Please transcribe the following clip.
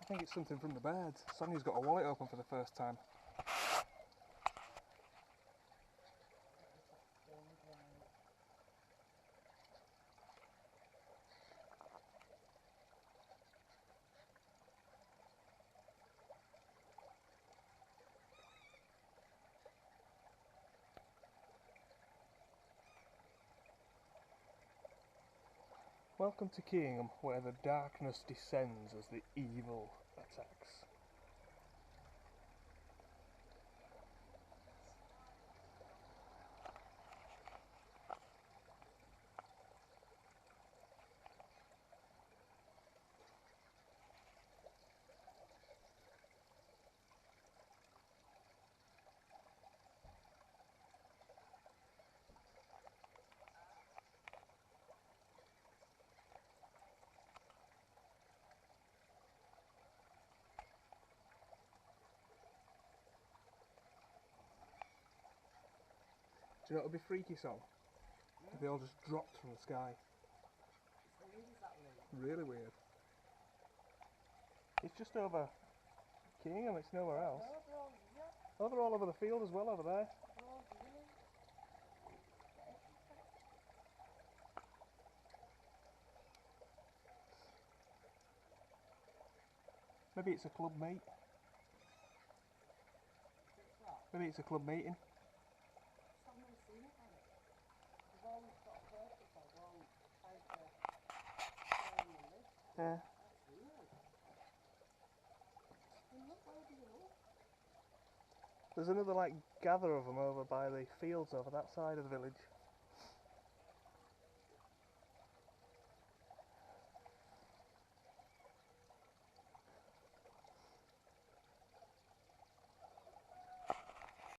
I think it's something from the birds. Sonia's got a wallet open for the first time. Welcome to Keyingham, where the darkness descends as the evil attacks. Do you know what would be freaky song? If they all just dropped from the sky. Really weird. It's just over Keyingham, it's nowhere else. Oh, they're all over the field as well over there. Maybe it's a club mate. Maybe it's a club meeting. Yeah. There's another like gather of them over by the fields over that side of the village.